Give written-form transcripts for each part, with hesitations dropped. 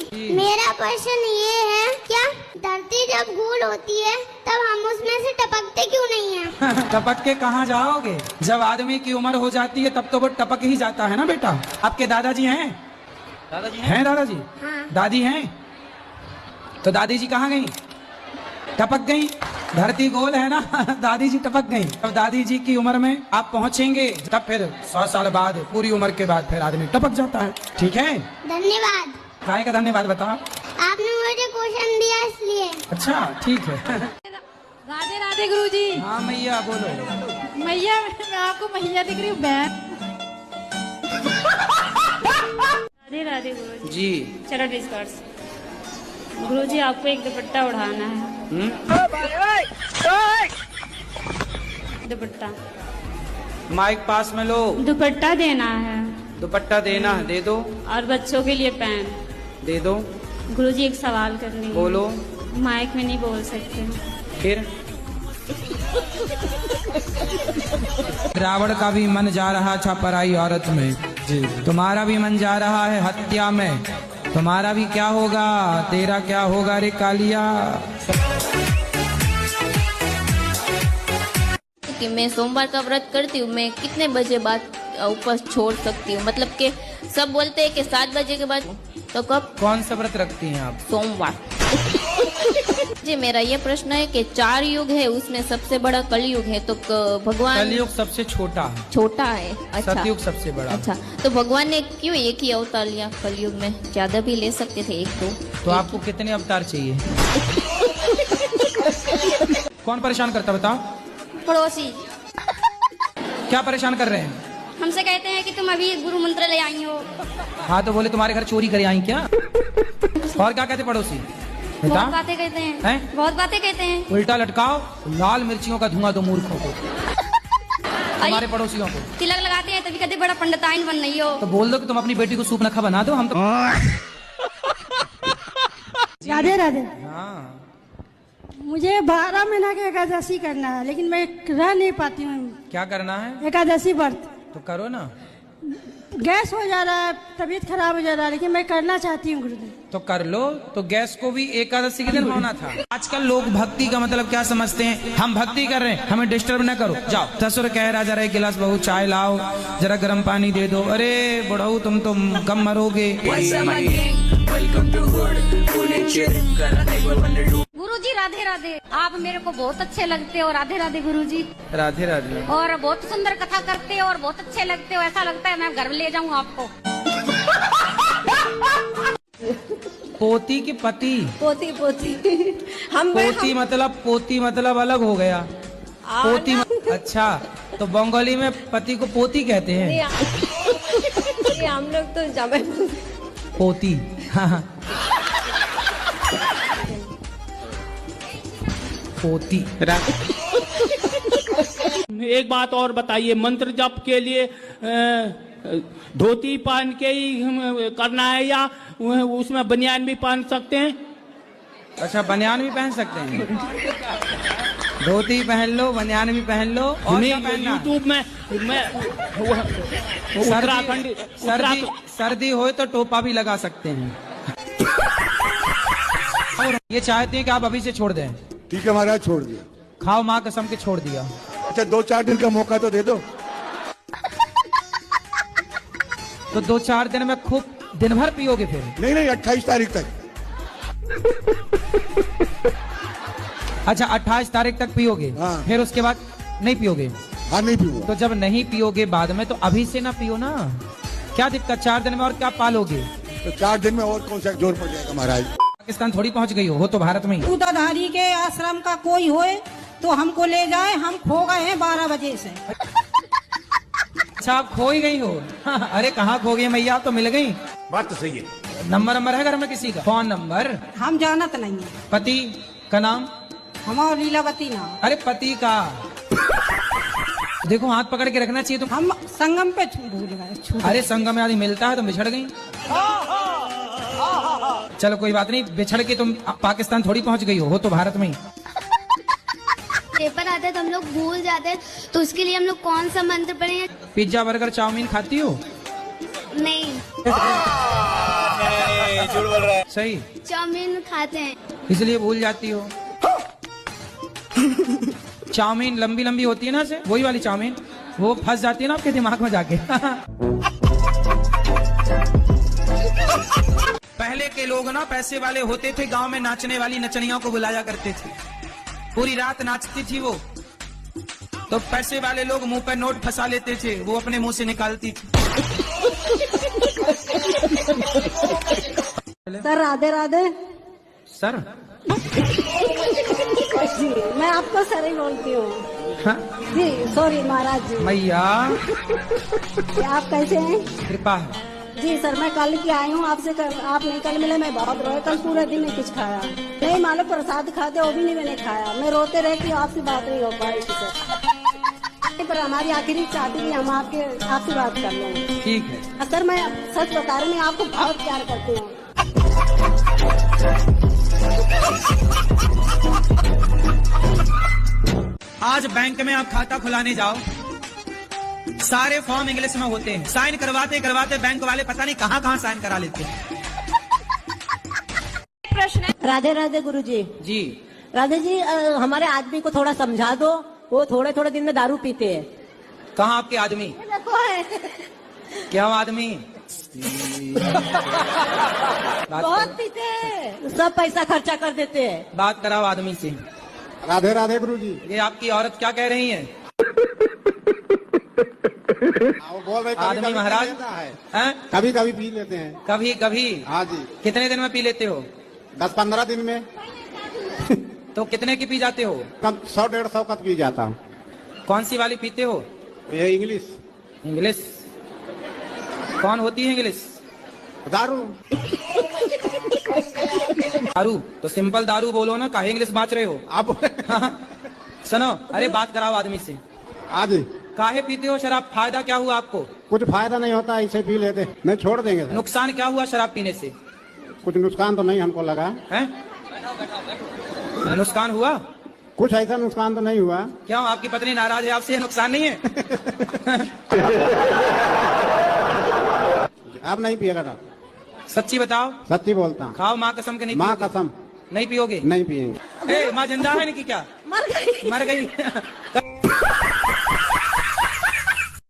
मेरा प्रश्न ये है, क्या धरती जब गोल होती है तब हम उसमें से टपकते क्यों नहीं हैं? टपक के कहाँ जाओगे? जब आदमी की उम्र हो जाती है तब तो वो टपक ही जाता है ना बेटा। आपके दादाजी हैं? दादाजी हैं? दादाजी? हाँ। दादी हैं? तो दादी जी कहाँ गई? टपक गई। धरती गोल है ना, दादी जी टपक गई। अब दादी जी की उम्र में आप पहुँचेंगे तब फिर 100 साल बाद, पूरी उम्र के बाद फिर आदमी टपक जाता है। ठीक है, धन्यवाद। काय का धन्यवाद बताओ। आपने मुझे क्वेश्चन दिया इसलिए। अच्छा ठीक है। राधे राधे गुरुजी। हाँ मैया बोलो। मैया, मैं आपको मैया दिख रही हूँ, बहन। राधे राधे गुरुजी। जी चलो डिस्कस। गुरुजी आपको एक दुपट्टा उड़ाना है। दुपट्टा। माइक पास में लो। दुपट्टा देना है दुपट्टा देना है, दे दो। और बच्चों के लिए पेन दे दो। गुरुजी एक सवाल करनी है। बोलो। माइक में नहीं बोल सकते। फिर रावण का भी मन जा रहा था पराई औरत में, जी तुम्हारा भी मन जा रहा है हत्या में। तुम्हारा भी क्या होगा, तेरा क्या होगा रे कालिया। कि मैं सोमवार का व्रत करती हूँ, मैं कितने बजे बाद उपवास छोड़ सकती हूँ? मतलब कि सब बोलते हैं कि 7 बजे के बाद, तो कब? कौन सा व्रत रखती हैं आप? सोमवार। जी मेरा ये प्रश्न है कि 4 युग है, उसमें सबसे बड़ा कलयुग है, तो भगवान कलयुग सबसे छोटा है। छोटा है। अच्छा, सतयुग सबसे बड़ा। अच्छा, तो भगवान ने क्यों एक ही अवतार लिया कलयुग में? ज्यादा भी ले सकते थे, एक दो। तो आपको कितने अवतार चाहिए? कौन परेशान करता बताओ? पड़ोसी क्या परेशान कर रहे हैं? हमसे कहते हैं कि तुम अभी गुरु मंत्र ले आई हो। हाँ तो बोले तुम्हारे घर चोरी करे आई क्या? और क्या कहते पड़ोसी? बहुत बातें कहते हैं, बहुत बातें कहते हैं। उल्टा लटकाओ, लाल मिर्चियों का धुआं दो मूर्खों को, हमारे पड़ोसियों को। तिलक लगाते हैं तभी कहते बड़ा पंडिताइन बन रही हो। तो बोल दो कि तुम अपनी बेटी को सूप नखा बना दो, हम तो। राधे राधे। हाँ मुझे 12 महीना की एकादशी करना है, लेकिन मैं रह नहीं पाती हूँ। क्या करना है? एकादशी व्रत। तो करो ना। गैस हो जा रहा है, तबीयत खराब हो जा रहा है, लेकिन मैं करना चाहती हूँ गुरुदेव। तो कर लो। तो गैस को भी एकादशी के दिन होना था। आजकल लोग भक्ति का मतलब क्या समझते हैं? हम भक्ति कर रहे हैं, हमें डिस्टर्ब ना करो। जाओ। ससुर कह रहा जरा 1 गिलास बहू चाय लाओ, जरा गर्म पानी दे दो। अरे बुढ़ऊ तुम तो कम मरोगे। गुरुजी राधे राधे, आप मेरे को बहुत अच्छे लगते हो। राधे राधे गुरुजी। राधे राधे। और बहुत सुंदर कथा करते हो और बहुत अच्छे लगते हो। ऐसा लगता है मैं घर ले जाऊँ आपको। पोती के पति? पोती पोती हम पोती मतलब अलग हो गया। पोती अच्छा, तो बंगाली में पति को पोती कहते हैं। हम लोग तो जमे पोती। हाँ पोती। एक बात और बताइए, मंत्र जप के लिए धोती पहन के ही करना है या उसमें बनियान भी पहन सकते हैं? अच्छा, बनियान भी पहन सकते हैं। धोती पहन लो, बनियान भी पहन लो। और क्या पहनना? यूट्यूब में सर्दी हो तो टोपा भी लगा सकते हैं। और ये चाहते हैं कि आप अभी से छोड़ दें। ठीक है महाराज, छोड़ दिया। खाओ माँ कसम के छोड़ दिया। अच्छा 2-4 दिन का मौका तो दे दो। तो 2-4 दिन में खूब दिन भर पियोगे फिर? नहीं 28 तारीख तक। अच्छा 28 तारीख तक पियोगे? हाँ। फिर उसके बाद नहीं पियोगे? हाँ नहीं पीऊंगा। तो जब नहीं पियोगे बाद में, तो अभी से ना पियो ना। क्या दिक्कत? 4 दिन में और क्या पालोगे? तो 4 दिन में और कौन सा जोर पड़ जाएगा महाराज? पाकिस्तान थोड़ी पहुंच गई हो तो भारत में ही। उदाधारी के आश्रम का कोई होए तो हमको ले जाए, हम खो गए हैं 12 बजे से। अच्छा आप खो ही गई हो? अरे कहाँ खो गई मैया, आप तो मिल गई। बात तो सही है। नंबर है घर में किसी का? Phone number? हम जानत नहीं है। पति का नाम? हमारा लीलावती नाम। अरे पति का देखो, हाथ पकड़ के रखना चाहिए। तो हम संगम पे भूल गए। अरे संगम में आदमी मिलता है तो बिछड़ गई। चलो कोई बात नहीं, बिछड़ के तुम पाकिस्तान थोड़ी पहुंच गई हो तो भारत में ही। पेपर आते हैं तो हम लोग भूल जाते हैं, तो उसके लिए हम लोग कौन सा मंत्र पढ़ें? पिज्जा बर्गर चाउमीन खाती हो? नहीं। सही, चाउमीन खाते हैं। इसलिए भूल जाती हो। चाउमीन लंबी लंबी होती है ना, से वही वाली चाउमीन, वो फंस जाती है ना आपके दिमाग में जाके। पहले के लोग ना पैसे वाले होते थे, गांव में नाचने वाली नचनियों को बुलाया करते थे, पूरी रात नाचती थी वो, तो पैसे वाले लोग मुंह पे नोट फंसा लेते थे, वो अपने मुंह से निकालती थी। सर राधे राधे। सर जी मैं आपको सर ही बोलती हूँ। हाँ? जी सॉरी महाराज जी। मैया आप कैसे हैं? कृपा है। जी सर मैं कल की आई हूँ आपसे, आप नहीं कल मिले, मैं बहुत रोए, कल पूरे दिन नहीं कुछ खाया, नहीं मालूम प्रसाद खाते वो भी नहीं मैंने खाया, मैं रोते रहती हूँ, आपसे बात नहीं हो पाई थी सर, पर हमारी आखिरी चाहती थी हम आपसे बात कर लें। ठीक है सर मैं सच बता रही हूँ, मैं आपको बहुत प्यार करती हूँ। आज बैंक में आप खाता खुलाने जाओ, सारे फॉर्म इंग्लिश में होते हैं, साइन करवाते करवाते बैंक वाले पता नहीं कहाँ कहाँ साइन करा लेते हैं। प्रश्न है। राधे राधे गुरुजी। जी राधे जी हमारे आदमी को थोड़ा समझा दो, वो थोड़े थोड़े दिन में दारू पीते हैं। कहाँ आपके आदमी? क्या आदमी? बहुत पीते हैं, सब पैसा खर्चा कर देते हैं। बात कराओ आदमी से। राधे राधे गुरुजी। ये आपकी औरत क्या कह रही है? वो बोल रहे आदमी महाराज हैं? कभी कभी पी लेते हैं। कभी कभी? हाँ जी। कितने दिन में पी लेते हो? 10-15 दिन में। तो कितने की पी जाते हो? कम 100-150 का पी जाता हूँ। कौन सी वाली पीते हो? ये इंग्लिश। इंग्लिश कौन होती है? इंग्लिश दारू। दारू तो सिंपल दारू बोलो ना, काहे इंग्लिश बाँच रहे हो आप? सुनो, अरे बात कराओ आदमी से। हाँ जी। काहे पीते हो शराब? फायदा क्या हुआ आपको? कुछ फायदा नहीं होता, इसे पी लेते, नहीं छोड़ देंगे सर। नुकसान क्या हुआ शराब पीने से? कुछ नुकसान तो नहीं हमको लगा है। नुकसान हुआ? कुछ ऐसा नुकसान तो नहीं हुआ। क्यों, आपकी पत्नी नाराज है आपसे? नुकसान नहीं है? आप नहीं पिएगा ना? सच्ची बताओ। सच्ची बोलता हूँ। खाओ माँ कसम के। नहीं माँ पियोगे? कसम नहीं पियोगे? नहीं पिएंगे। ए, माँ जिंदा है नहीं क्या? मर गई।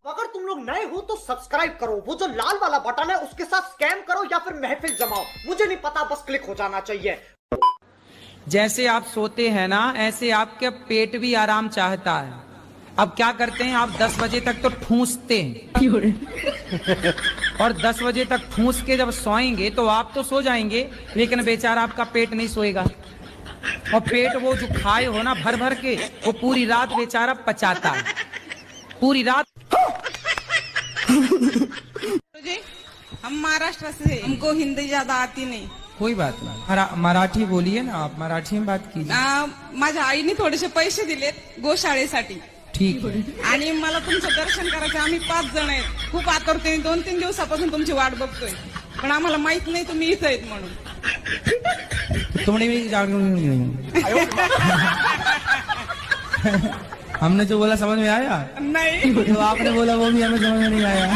अगर तुम लोग नए हो तो सब्सक्राइब करो, वो जो लाल वाला बटन है उसके साथ स्कैम करो या फिर महफिल जमाओ, मुझे नहीं पता, बस क्लिक हो जाना चाहिए। जैसे आप सोते हैं ना, ऐसे आपके पेट भी आराम चाहता है। अब क्या करते हैं आप? 10 बजे तक तो ठूंसते हैं और 10 बजे तक ठूंस के जब सोएंगे तो आप तो सो जाएंगे, लेकिन बेचारा आपका पेट नहीं सोएगा। और पेट वो जो खाए हो ना भर भर के, वो पूरी रात बेचारा पचाता है, पूरी रात। जी हम महाराष्ट्र से, हमको हिंदी ज्यादा आती नाही। कोई बात नहीं, मराठी बोलिए ना आप, मराठी में बात कीजिए। माझ्या आईने थोडेसे पैसे दिलेत गोशाळेसाठी, ठीक है। आणि मला तुमचं दर्शन करायचं, आम्ही 5 जण आहेत, खूप आतुरतेने 2-3 दिवसापासून तुमची वाट बघतोय, पण आम्हाला माहित नाही तुम्ही इथं आहेत म्हणून। तुमने भी हमने जो बोला समझ में आया? नहीं। जो आपने बोला वो भी हमें समझ में नहीं आया।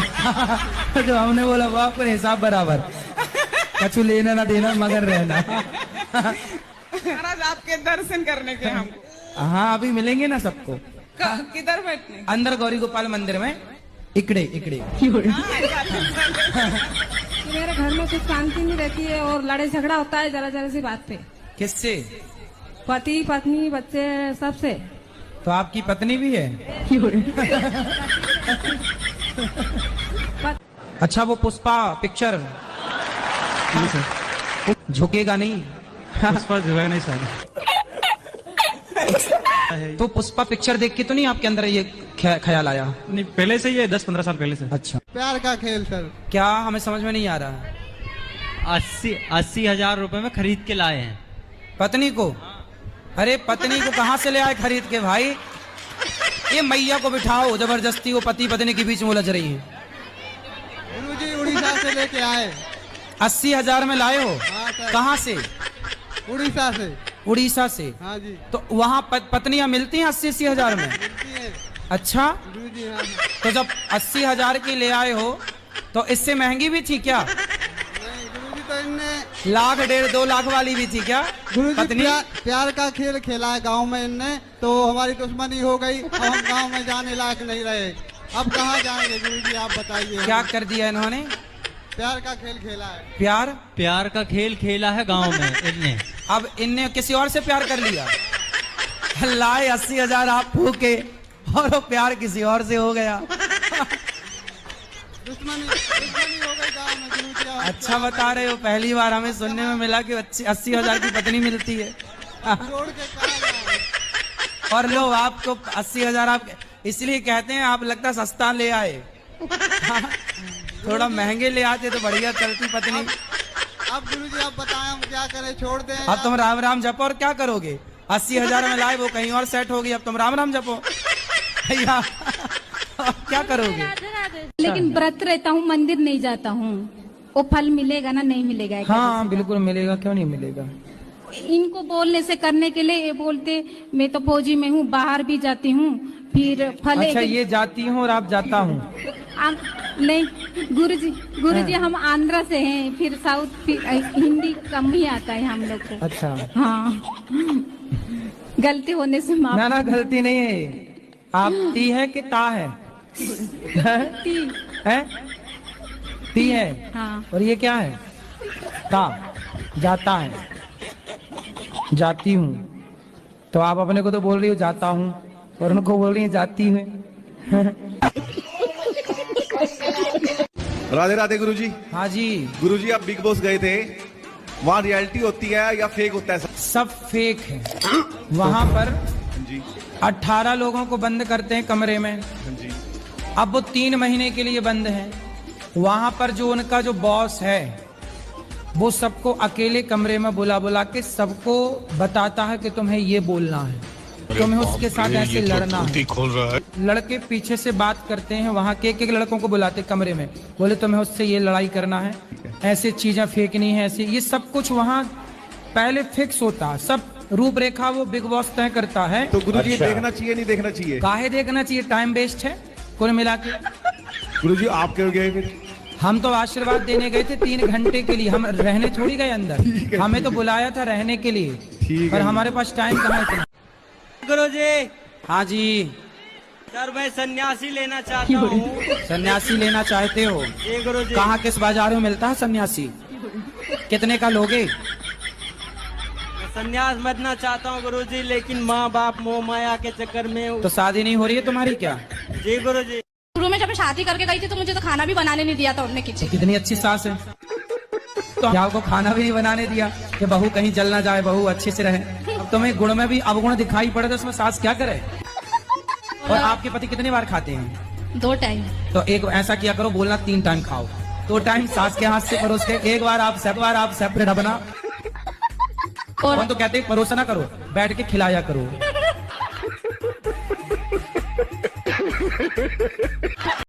जो हमने बोला वो आपको हिसाब बराबर, कछु लेना ना देना मगर रहना। महाराज आपके दर्शन करने के हमको। हाँ अभी मिलेंगे ना सबको। किधर बैठने? अंदर गौरी गोपाल मंदिर में, इकड़े इकड़े। मेरे घर में कुछ शांति नहीं रहती है और लड़ाई झगड़ा होता है जरा जरा सी बात पे। किससे? पति पत्नी बच्चे सबसे। तो आपकी पत्नी भी है? अच्छा वो पुष्पा पिक्चर झुकेगा नहीं? पुष्पा झुकेगा नहीं सर। तो पुष्पा पिक्चर देख के तो नहीं आपके अंदर ये ख्याल आया? नहीं, पहले से ही है, 10-15 साल पहले से। अच्छा, प्यार का खेल सर। क्या हमें समझ में नहीं आ रहा? 80 हजार रुपए में खरीद के लाए हैं पत्नी को। अरे पत्नी को कहाँ से ले आए खरीद के भाई? ये मैया को बिठाओ जबरदस्ती, वो पति पत्नी के बीच में उलझ रही है। गुरुजी उड़ीसा से लेके आए। 80 हजार में लाए हो? कहाँ से? उड़ीसा से। उड़ीसा से? हाँ जी। तो वहाँ पत्नियां मिलती हैं 80-80 हजार में? अच्छा, तो जब 80 हजार की ले आए हो तो इससे महंगी भी थी क्या? गुरुजी तो इनने लाख 1.5-2 लाख वाली भी थी क्या गुरुजी पत्नी? प्यार का खेल खेला है गांव में इनने, तो हमारी दुश्मनी हो गई और हम गांव में जाने लायक नहीं रहे। अब कहाँ जाएंगे गुरुजी, आप बताइए। क्या कर दिया इन्होंने? प्यार का खेल खेला है। प्यार का खेल खेला है गांव में इनने। अब इनने किसी और से प्यार कर लिया। लाए 80,000 आप फूके और वो प्यार किसी और से हो गया। दुश्मनी हो गई गांव में गुरुजी। अच्छा बता रहे हो, पहली बार हमें सुनने में मिला कि 80,000 की पत्नी मिलती है। छोड़ के कहाँ जाएं? और लो आपको 80,000 आप इसलिए कहते हैं, आप लगता सस्ता ले आए। थोड़ा महंगे ले आते तो बढ़िया चलती पत्नी। अब गुरुजी आप बताएं हम क्या करें, छोड़ दें? अब तुम राम राम जपो और क्या करोगे? 80,000 में लाए, वो कहीं और सेट होगी, अब तुम राम राम जपो। भैया क्या करोगे? लेकिन व्रत रहता हूँ, मंदिर नहीं जाता हूँ। वो फल मिलेगा ना, नहीं मिलेगा? हाँ बिल्कुल मिलेगा, क्यों नहीं मिलेगा। इनको बोलने से करने के लिए ये बोलते मैं तो फौजी में हूँ, बाहर भी जाती हूँ, फिर फल। अच्छा ये जाती हूँ और आप जाता हूँ? नहीं गुरुजी हम आंध्रा से हैं, फिर साउथ, फिर हिंदी कम ही आता है हम लोग को। अच्छा हाँ, गलती होने से माफ। ना गलती नहीं है। आप ती है कि ता है? ती है? ती है। हाँ। और ये क्या है? ता, जाता है, जाती हूँ। तो आप अपने को तो बोल रही हो जाता हूँ और उनको बोल रही है जाती हूँ। राधे राधे गुरुजी। हाँ जी गुरुजी, आप बिग बॉस गए थे, वहाँ रियलिटी होती है या फेक होता है? सब फेक है। वहाँ पर जी 18 लोगों को बंद करते हैं कमरे में। जी। अब वो 3 महीने के लिए बंद है। वहाँ पर जो उनका जो बॉस है वो सबको अकेले कमरे में बुला बुला के सबको बताता है कि तुम्हें ये बोलना है, तुम्हें उसके साथ ऐसे लड़ना है। खोल रहा है। लड़के पीछे से बात करते हैं, वहाँ के एक लड़कों को बुलाते कमरे में, बोले तुम्हें उससे ये लड़ाई करना है, ऐसे चीजें फेंकनी है, ऐसे ये सब कुछ वहाँ पहले फिक्स होता है। सब रूपरेखा वो बिग बॉस तय करता है। तो गुरुजी देखना चाहिए नहीं देखना चाहिए? काहे देखना चाहिए, टाइम वेस्ट है कुल मिला के। गुरुजी आप क्यों गए फिर? हम तो आशीर्वाद देने गए थे 3 घंटे के लिए, हम रहने थोड़ी गए अंदर। हमें तो बुलाया था रहने के लिए, पर हमारे पास टाइम कहाँ इतना। गुरुजी। हाँ जी सर मैं सन्यासी लेना चाहता हूँ। सन्यासी लेना चाहते हो? जी गुरुजी। कहाँ किस बाजार में मिलता है सन्यासी? कितने का लोगे? सन्यास बनना चाहता हूँ गुरुजी, लेकिन माँ बाप मोह माया के चक्कर में। तो शादी नहीं हो रही है तुम्हारी क्या? जी गुरुजी। शुरू में जब मैं शादी करके गई थी तो मुझे तो खाना भी बनाने नहीं दिया था उन्होंने किचन। कितनी अच्छी सास है, तो क्या को खाना भी नहीं बनाने दिया कि बहू कहीं जल ना जाए, बहू अच्छे से रहे। अब तुम्हें गुण में भी अवगुण दिखाई पड़े तो उसमें सास क्या करे? और आपके पति कितनी बार खाते हैं? 2 टाइम। तो एक ऐसा किया करो, बोलना 3 टाइम खाओ, 2 टाइम सास के हाथ से परोस के, एक बार आप सेपरेट अपना। और तो कहते हैं परोसना करो, बैठ के खिलाया करो।